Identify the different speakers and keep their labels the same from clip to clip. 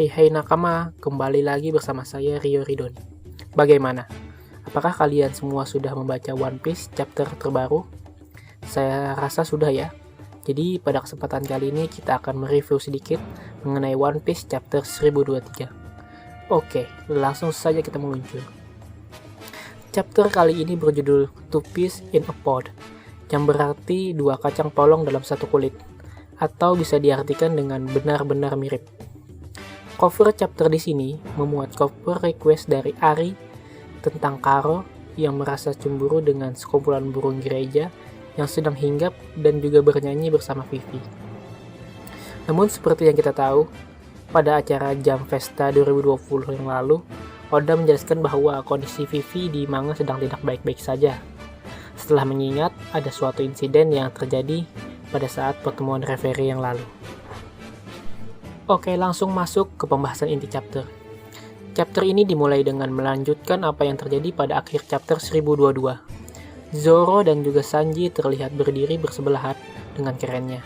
Speaker 1: Hai nakama, kembali lagi bersama saya Rio Ridoni. Bagaimana? Apakah kalian semua sudah membaca One Piece chapter terbaru? Saya rasa sudah ya. Jadi pada kesempatan kali ini kita akan mereview sedikit mengenai One Piece chapter 1023. Oke, langsung saja kita meluncur. Chapter kali ini berjudul Two Piece in a Pod, yang berarti dua kacang polong dalam satu kulit, atau bisa diartikan dengan benar-benar mirip. Cover chapter di sini memuat cover request dari Ari tentang Karo yang merasa cemburu dengan sekumpulan burung gereja yang sedang hinggap dan juga bernyanyi bersama Vivi. Namun seperti yang kita tahu, pada acara Jam Festa 2020 yang lalu, Oda menjelaskan bahwa kondisi Vivi di manga sedang tidak baik-baik saja. Setelah mengingat ada suatu insiden yang terjadi pada saat pertemuan referee yang lalu. Oke, langsung masuk ke pembahasan inti chapter. Chapter ini dimulai dengan melanjutkan apa yang terjadi pada akhir chapter 1022. Zoro dan juga Sanji terlihat berdiri bersebelahan dengan kerennya,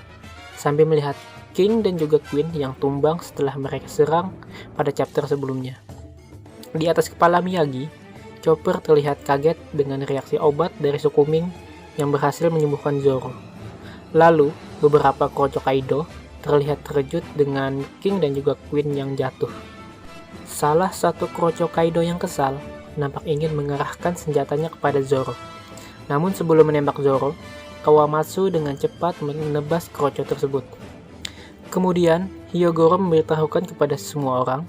Speaker 1: sambil melihat King dan juga Queen yang tumbang setelah mereka serang pada chapter sebelumnya. Di atas kepala Miyagi, Chopper terlihat kaget dengan reaksi obat dari suku Ming yang berhasil menyembuhkan Zoro. Lalu, beberapa kroco Kaido terlihat terkejut dengan King dan juga Queen yang jatuh. Salah satu kroco Kaido yang kesal nampak ingin mengerahkan senjatanya kepada Zoro. Namun sebelum menembak Zoro, Kawamatsu dengan cepat menebas kroco tersebut. Kemudian, Hyogoro memberitahukan kepada semua orang,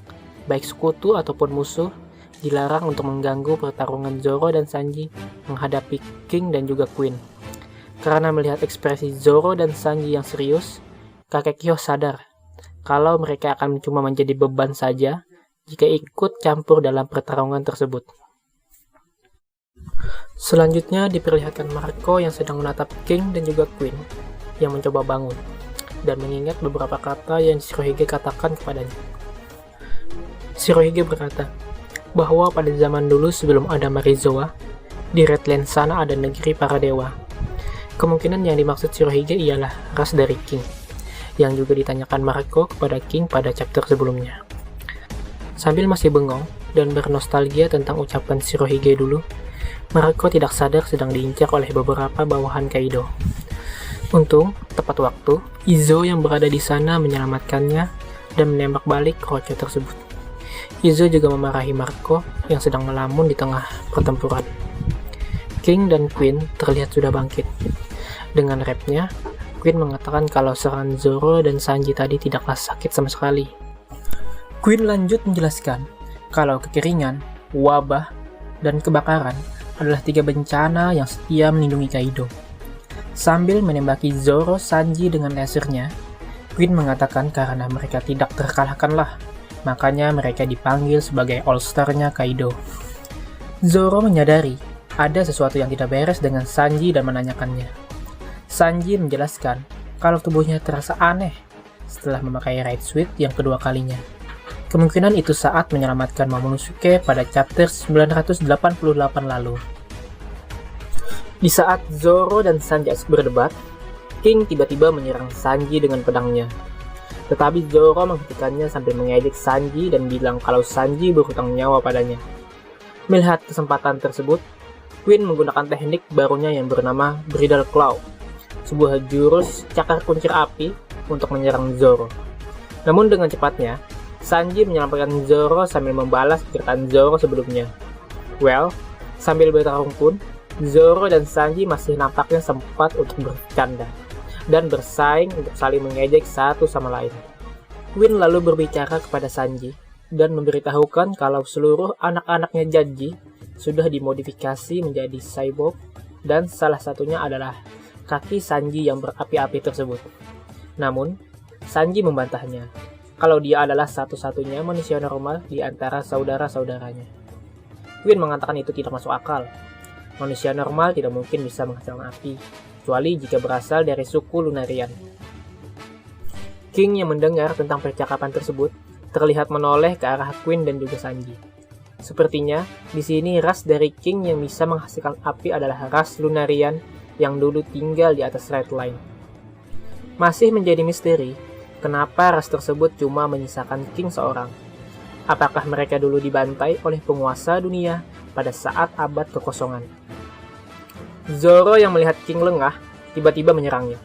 Speaker 1: baik sekutu ataupun musuh, dilarang untuk mengganggu pertarungan Zoro dan Sanji menghadapi King dan juga Queen. Karena melihat ekspresi Zoro dan Sanji yang serius, kakek Kyo sadar kalau mereka akan cuma menjadi beban saja jika ikut campur dalam pertarungan tersebut. Selanjutnya diperlihatkan Marco yang sedang menatap King dan juga Queen yang mencoba bangun dan mengingat beberapa kata yang Shirohige katakan kepadanya. Shirohige berkata bahwa pada zaman dulu sebelum ada Marizoa, di Redland sana ada negeri para dewa. Kemungkinan yang dimaksud Shirohige ialah ras dari King, yang juga ditanyakan Marco kepada King pada chapter sebelumnya. Sambil masih bengong dan bernostalgia tentang ucapan Shirohige dulu, Marco tidak sadar sedang diincar oleh beberapa bawahan Kaido. Untung, tepat waktu, Izo yang berada di sana menyelamatkannya dan menembak balik kroco tersebut. Izo juga memarahi Marco yang sedang melamun di tengah pertempuran. King dan Queen terlihat sudah bangkit. Dengan rapnya, Queen mengatakan kalau serangan Zoro dan Sanji tadi tidaklah sakit sama sekali. Queen lanjut menjelaskan kalau kekeringan, wabah, dan kebakaran adalah 3 bencana yang setia melindungi Kaido. Sambil menembaki Zoro Sanji dengan lasernya, Queen mengatakan karena mereka tidak terkalahkanlah, makanya mereka dipanggil sebagai All-Star-nya Kaido. Zoro menyadari ada sesuatu yang tidak beres dengan Sanji dan menanyakannya. Sanji menjelaskan kalau tubuhnya terasa aneh setelah memakai Right Suit yang kedua kalinya. Kemungkinan itu saat menyelamatkan Momonosuke pada chapter 988 lalu. Di saat Zoro dan Sanji berdebat, King tiba-tiba menyerang Sanji dengan pedangnya. Tetapi Zoro menghentikannya sambil mengejek Sanji dan bilang kalau Sanji berhutang nyawa padanya. Melihat kesempatan tersebut, Queen menggunakan teknik barunya yang bernama Bridal Claw, sebuah jurus cakar kuncir api untuk menyerang Zoro. Namun dengan cepatnya, Sanji menyelamatkan Zoro sambil membalas perkataan Zoro sebelumnya. Well, sambil bertarung pun, Zoro dan Sanji masih nampaknya sempat untuk bercanda dan bersaing untuk saling mengejek satu sama lain. Queen lalu berbicara kepada Sanji dan memberitahukan kalau seluruh anak-anaknya Janji sudah dimodifikasi menjadi cyborg dan salah satunya adalah kaki Sanji yang berapi-api tersebut. Namun, Sanji membantahnya kalau dia adalah satu-satunya manusia normal di antara saudara-saudaranya. Queen mengatakan itu tidak masuk akal. Manusia normal tidak mungkin bisa menghasilkan api, kecuali jika berasal dari suku Lunarian. King yang mendengar tentang percakapan tersebut terlihat menoleh ke arah Queen dan juga Sanji. Sepertinya, di sini ras dari King yang bisa menghasilkan api adalah ras Lunarian yang dulu tinggal di atas Red Line. Masih menjadi misteri, kenapa ras tersebut cuma menyisakan King seorang. Apakah mereka dulu dibantai oleh penguasa dunia pada saat abad kekosongan? Zoro yang melihat King lengah tiba-tiba menyerangnya.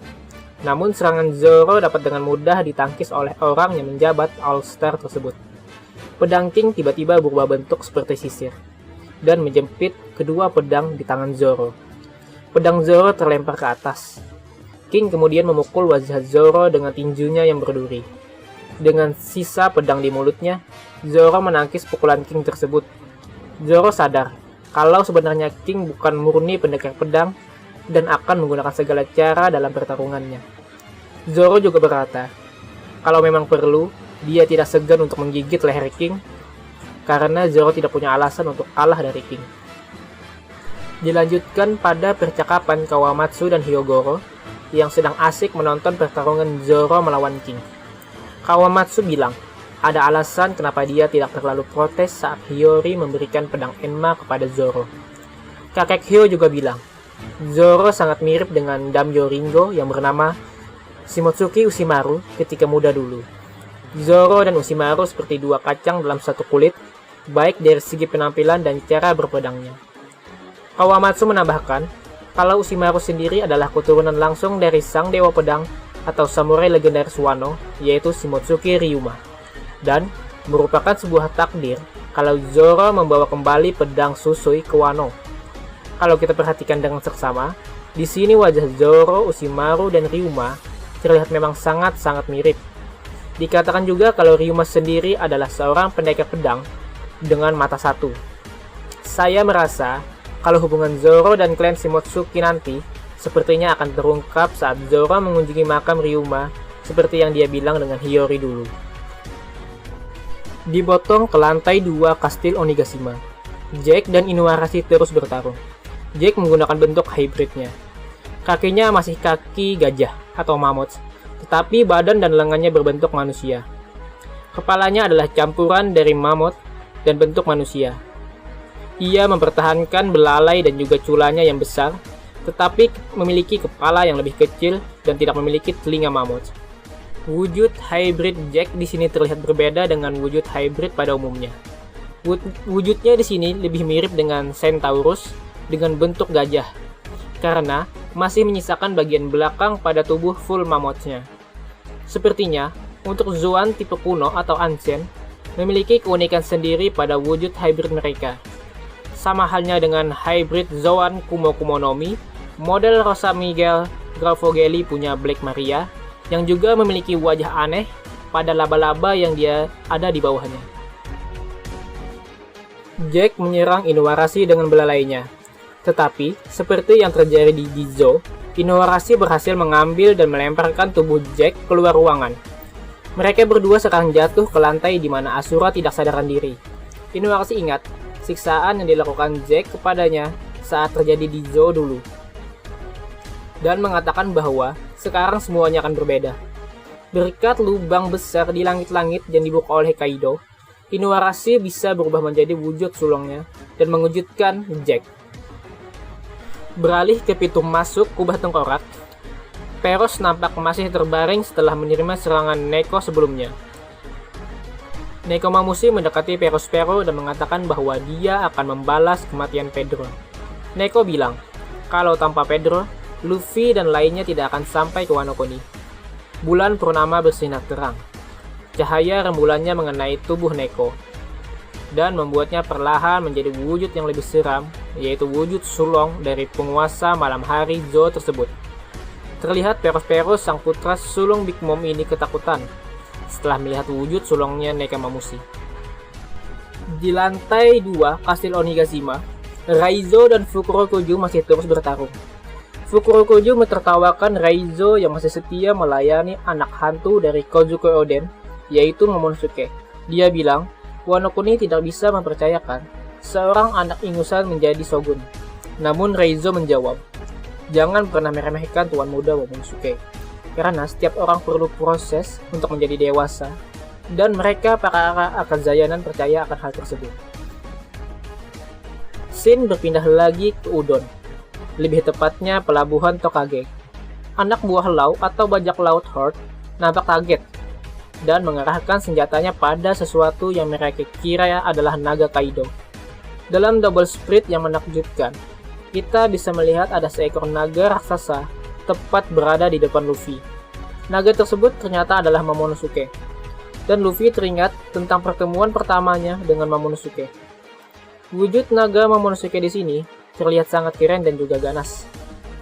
Speaker 1: Namun serangan Zoro dapat dengan mudah ditangkis oleh orang yang menjabat All-Star tersebut. Pedang King tiba-tiba berubah bentuk seperti sisir dan menjepit kedua pedang di tangan Zoro. Pedang Zoro terlempar ke atas. King kemudian memukul wajah Zoro dengan tinjunya yang berduri. Dengan sisa pedang di mulutnya, Zoro menangkis pukulan King tersebut. Zoro sadar kalau sebenarnya King bukan murni pendekar pedang dan akan menggunakan segala cara dalam pertarungannya. Zoro juga berkata, kalau memang perlu, dia tidak segan untuk menggigit leher King, karena Zoro tidak punya alasan untuk kalah dari King. Dilanjutkan pada percakapan Kawamatsu dan Hyogoro, yang sedang asik menonton pertarungan Zoro melawan King. Kawamatsu bilang, ada alasan kenapa dia tidak terlalu protes saat Hiyori memberikan pedang Enma kepada Zoro. Kakek Hyo juga bilang, Zoro sangat mirip dengan daimyo Ringo yang bernama Shimotsuki Ushimaru ketika muda dulu. Zoro dan Ushimaru seperti dua kacang dalam satu kulit, baik dari segi penampilan dan cara berpedangnya. Kawamatsu menambahkan, kalau Ushimaru sendiri adalah keturunan langsung dari sang dewa pedang atau samurai legendaris Wano, yaitu Shimotsuki Ryuma, dan merupakan sebuah takdir kalau Zoro membawa kembali pedang Susui ke Wano. Kalau kita perhatikan dengan seksama, di sini wajah Zoro, Ushimaru, dan Ryuma terlihat memang sangat-sangat mirip. Dikatakan juga kalau Ryuma sendiri adalah seorang pendekar pedang dengan mata satu. Saya merasa kalau hubungan Zoro dan klan Shimotsuki nanti sepertinya akan terungkap saat Zoro mengunjungi makam Ryuma seperti yang dia bilang dengan Hiyori dulu. Dipotong ke lantai 2 kastil Onigashima. Jack dan Inuarashi terus bertarung. Jack menggunakan bentuk hybridnya. Kakinya masih kaki gajah atau mammoth, tetapi badan dan lengannya berbentuk manusia. Kepalanya adalah campuran dari mammoth dan bentuk manusia. Ia mempertahankan belalai dan juga culanya yang besar, tetapi memiliki kepala yang lebih kecil dan tidak memiliki telinga mammoth. Wujud hybrid Jack di sini terlihat berbeda dengan wujud hybrid pada umumnya. Wujudnya di sini lebih mirip dengan Centaurus dengan bentuk gajah, karena masih menyisakan bagian belakang pada tubuh full mammothnya. Sepertinya, untuk Zoan tipe kuno atau Ancient, memiliki keunikan sendiri pada wujud hybrid mereka. Sama halnya dengan hybrid Zoan Kumo Kumonomi, model Rosa Miguel Gravogeli punya Black Maria, yang juga memiliki wajah aneh pada laba-laba yang dia ada di bawahnya. Jack menyerang Inuarashi dengan belalainya. Tetapi, seperti yang terjadi di Gizo, Inuarashi berhasil mengambil dan melemparkan tubuh Jack keluar ruangan. Mereka berdua sekarang jatuh ke lantai di mana Asura tidak sadarkan diri. Inuarashi ingat siksaan yang dilakukan Jack kepadanya saat terjadi di Gizo dulu, dan mengatakan bahwa sekarang semuanya akan berbeda. Berkat lubang besar di langit-langit yang dibuka oleh Kaido, Inuarashi bisa berubah menjadi wujud sulungnya dan mengejutkan Jack. Beralih ke pintu masuk kubah tengkorak, Peros nampak masih terbaring setelah menerima serangan Neko sebelumnya. Nekomamushi mendekati Perospero dan mengatakan bahwa dia akan membalas kematian Pedro. Neko bilang, kalau tanpa Pedro, Luffy dan lainnya tidak akan sampai ke Wano Kuni. Bulan purnama bersinar terang. Cahaya rembulannya mengenai tubuh Neko dan membuatnya perlahan menjadi wujud yang lebih seram, yaitu wujud sulong dari penguasa malam hari Zou tersebut. Terlihat Peros-Peros sang putra sulung Big Mom ini ketakutan setelah melihat wujud sulungnya Nekomamushi. Di lantai 2 kastil Onigashima, Raizo dan Fukurokuju masih terus bertarung. Fukurokuju mentertawakan Raizo yang masih setia melayani anak hantu dari Kozuko Oden, yaitu Momonosuke. Dia bilang, Wano Kuni tidak bisa mempercayakan seorang anak ingusan menjadi shogun. Namun Raizo menjawab, jangan pernah meremehkan tuan muda Momonosuke, karena setiap orang perlu proses untuk menjadi dewasa, dan mereka para akan Zayanan percaya akan hal tersebut. Shin berpindah lagi ke Udon, lebih tepatnya pelabuhan Tokage. Anak buah laut atau bajak laut Horde nampak kaget dan mengerahkan senjatanya pada sesuatu yang mereka kira adalah naga Kaido. Dalam double sprint yang menakjubkan, kita bisa melihat ada seekor naga raksasa tepat berada di depan Luffy. Naga tersebut ternyata adalah Momonosuke. Dan Luffy teringat tentang pertemuan pertamanya dengan Momonosuke. Wujud naga Momonosuke di sini terlihat sangat keren dan juga ganas.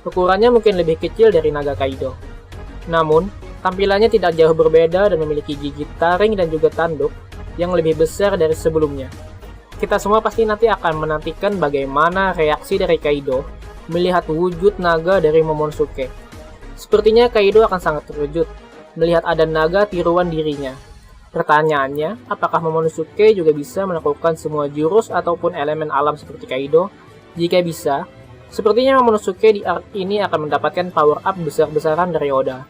Speaker 1: Ukurannya mungkin lebih kecil dari naga Kaido. Namun, tampilannya tidak jauh berbeda dan memiliki gigi taring dan juga tanduk yang lebih besar dari sebelumnya. Kita semua pasti nanti akan menantikan bagaimana reaksi dari Kaido melihat wujud naga dari Momonosuke. Sepertinya Kaido akan sangat terkejut melihat ada naga tiruan dirinya. Pertanyaannya, apakah Momonosuke juga bisa melakukan semua jurus ataupun elemen alam seperti Kaido? Jika bisa, sepertinya Momonosuke di arc ini akan mendapatkan power up besar-besaran dari Oda.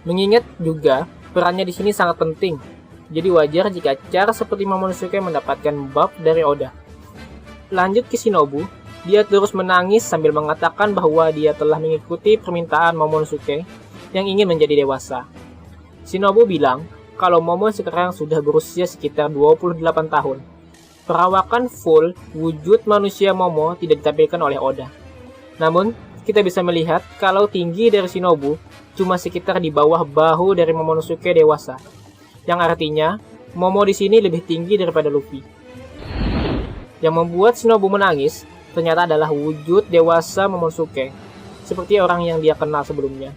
Speaker 1: Mengingat juga perannya di sini sangat penting. Jadi wajar jika cara seperti Momonosuke mendapatkan buff dari Oda. Lanjut ke Shinobu, dia terus menangis sambil mengatakan bahwa dia telah mengikuti permintaan Momonosuke yang ingin menjadi dewasa. Shinobu bilang kalau Momo sekarang sudah berusia sekitar 28 tahun. Perawakan full wujud manusia Momo tidak ditampilkan oleh Oda. Namun, kita bisa melihat kalau tinggi dari Shinobu cuma sekitar di bawah bahu dari Momonosuke dewasa. Yang artinya, Momo di sini lebih tinggi daripada Luffy. Yang membuat Shinobu menangis ternyata adalah wujud dewasa Momonosuke, seperti orang yang dia kenal sebelumnya.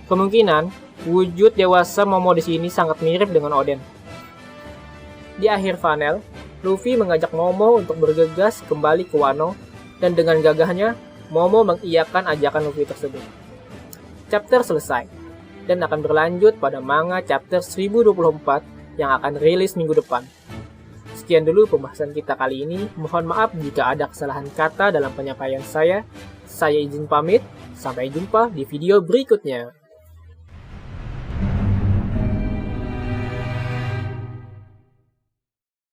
Speaker 1: Kemungkinan, wujud dewasa Momo di sini sangat mirip dengan Oden. Di akhir panel, Luffy mengajak Momo untuk bergegas kembali ke Wano, dan dengan gagahnya, Momo mengiyakan ajakan Luffy tersebut. Chapter selesai, dan akan berlanjut pada manga chapter 1024 yang akan rilis minggu depan. Sekian dulu pembahasan kita kali ini. Mohon maaf jika ada kesalahan kata dalam penyampaian saya. Saya izin pamit. Sampai jumpa di video berikutnya.